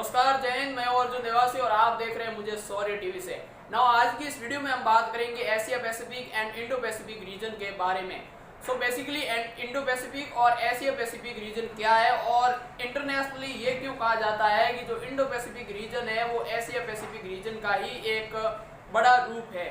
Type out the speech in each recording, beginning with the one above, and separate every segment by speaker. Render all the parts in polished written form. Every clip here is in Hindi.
Speaker 1: नमस्कार, जय हिंद। मैं अर्जुन देवासी और आप देख रहे हैं मुझे शौर्य टीवी से। आज की इस वीडियो में हम बात करेंगे Asia Pacific and Indo Pacific region के बारे में। बेसिकली इंडो पैसिफिक और एशिया पैसिफिक रीजन क्या है और इंटरनेशनली ये क्यों कहा जाता है कि जो इंडो पैसिफिक रीजन है वो एशिया पैसिफिक रीजन का ही एक बड़ा रूप है।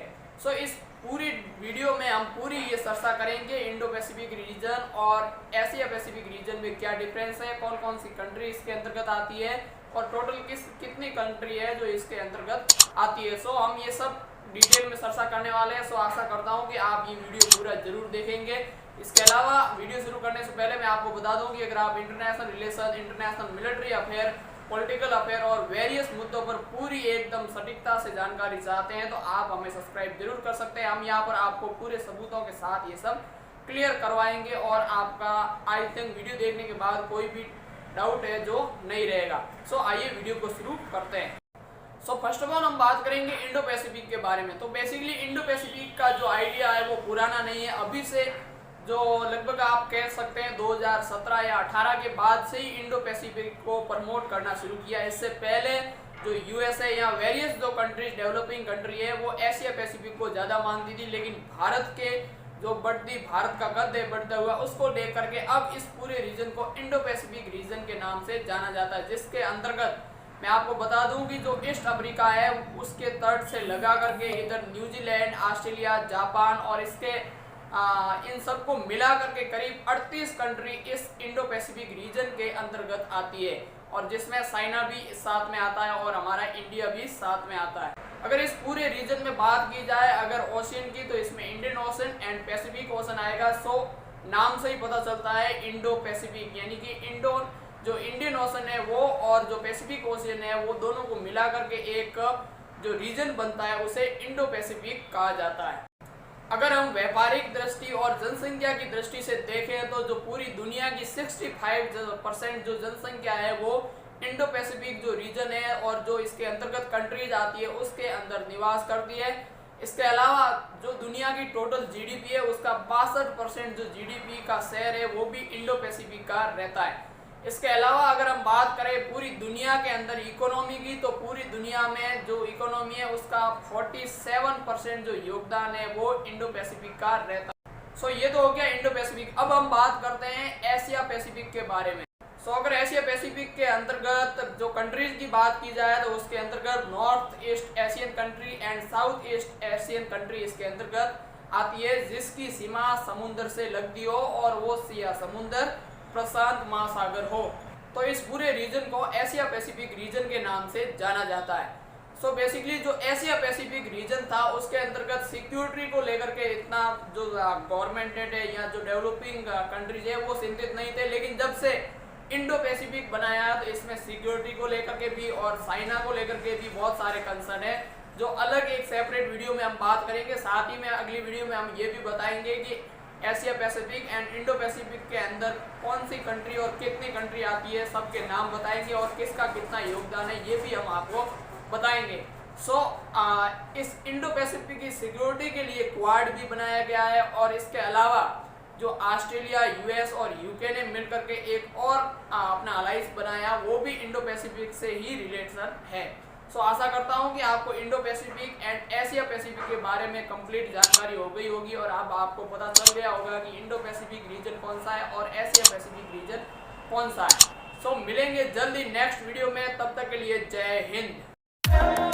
Speaker 1: इस पूरी वीडियो में हम पूरी ये चर्चा करेंगे इंडो पैसिफिक रीजन और एशिया पैसिफिक रीजन में क्या डिफरेंस है, कौन कौन सी कंट्री इसके अंतर्गत आती है और टोटल कितनी कंट्री है जो इसके अंतर्गत आती है। हम ये सब डिटेल में चर्चा करने वाले हैं। आशा करता हूँ कि आप ये वीडियो पूरा जरूर देखेंगे। इसके अलावा वीडियो शुरू करने से पहले मैं आपको बता दूं कि अगर आप international relation, international military affair, political affair और वेरियस मुद्दों पर पूरी एकदम सटीकता से जानकारी चाहते हैं तो आप हमें सब्सक्राइब जरूर कर सकते हैं। हम यहाँ पर आपको पूरे सबूतों के साथ ये सब क्लियर करवाएंगे और आपका आई थिंक वीडियो देखने के बाद कोई भी डाउट है जो नहीं रहेगा। आइए वीडियो को शुरू करते हैं। फर्स्ट ऑफ ऑल हम बात करेंगे इंडो पैसिफिक के बारे में। बेसिकली इंडो पैसिफिक का जो आइडिया है वो पुराना नहीं है। अभी से जो लगभग आप कह सकते हैं 2017 या 18 के बाद से ही इंडो पैसिफिक को प्रमोट करना शुरू किया। इससे पहले जो यूएसए या वेरियस जो कंट्रीज, डेवलपिंग कंट्री है, वो एशिया पैसिफिक को ज़्यादा मानती थी। लेकिन भारत के जो भारत का कद है बढ़ता हुआ, उसको देख करके अब इस पूरे रीजन को इंडो पैसिफिक रीजन के नाम से जाना जाता है। जिसके अंतर्गत मैं आपको बता दूं कि जो ईस्ट अफ्रीका है उसके तट से लगा करके इधर न्यूजीलैंड, ऑस्ट्रेलिया, जापान और इसके इन सबको मिला करके करीब 38 कंट्री इस इंडो पैसिफिक रीजन के अंतर्गत आती है और जिसमें चाइना भी साथ में आता है और हमारा इंडिया भी साथ में आता है। अगर इस पूरे रीजन में बात की जाए अगर ओशियन की, तो इसमें Indian ocean and Pacific ocean आएगा। नाम से ही पता चलता है इंडो पैसिफिक, यानी कि जो इंडियन ओशन है वो और जो पैसिफिक ओशन है वो दोनों को मिला करके एक जो रीजन बनता है उसे इंडो पैसिफिक कहा जाता है। अगर हम व्यापारिक दृष्टि और जनसंख्या की दृष्टि से देखें तो जो पूरी दुनिया की 65% जो जनसंख्या है वो इंडो पैसिफिक जो रीजन है और जो इसके अंतर्गत कंट्रीज आती है उसके अंदर निवास करती है। इसके अलावा जो दुनिया की टोटल जीडीपी है उसका 62% जो जीडीपी का शेयर है वो भी इंडो पैसिफिक का रहता है। इसके अलावा अगर हम बात करें पूरी दुनिया के अंदर इकोनॉमी की, तो पूरी दुनिया में जो इकोनॉमी है उसका 47% जो योगदान है वो इंडो पैसिफिक का रहता है। ये तो हो गया इंडो पैसिफिक। अब हम बात करते हैं एशिया पैसिफिक के बारे में। अगर एशिया पैसिफिक के अंतर्गत जो कंट्रीज की बात की जाए तो उसके अंतर्गत north east Asian country and south east Asian country इसके अंतर्गत आती है, जिसकी सीमा समुद्र से लगती हो और वो सिया समुद्र, प्रशांत महासागर हो। तो इस पूरे रीजन को एशिया पैसिफिक रीजन के नाम से जाना जाता है। बेसिकली जो एशिया पैसिफिक रीजन था उसके अंतर्गत सिक्योरिटी को लेकर के इतना जो गवर्नमेंट है या जो डेवलपिंग कंट्रीज है वो चिंतित नहीं थे। लेकिन जब से इंडो पैसिफिक बनाया तो इसमें सिक्योरिटी को लेकर के भी और चाइना को लेकर के भी बहुत सारे कंसर्न है, जो अलग एक सेपरेट वीडियो में हम बात करेंगे। साथ ही में अगली वीडियो में हम ये भी बताएंगे कि Asia Pacific and Indo Pacific के अंदर कौन सी कंट्री और कितनी कंट्री आती है, सबके नाम बताएंगे और किसका कितना योगदान है ये भी हम आपको बताएंगे। इस इंडो पैसिफिक की सिक्योरिटी के लिए क्वाड भी बनाया गया है और इसके अलावा जो ऑस्ट्रेलिया, यूएस और यूके ने मिलकर के एक और अपना अलाइंस बनाया वो भी इंडो पैसिफिक से ही रिलेटेड है। आशा करता हूं कि आपको Indo Pacific and Asia Pacific के बारे में कंप्लीट जानकारी हो गई होगी और अब आपको पता चल गया होगा कि इंडो पैसिफिक रीजन कौन सा है और एशिया पैसिफिक रीजन कौन सा है। मिलेंगे जल्दी नेक्स्ट वीडियो में, तब तक के लिए जय हिंद।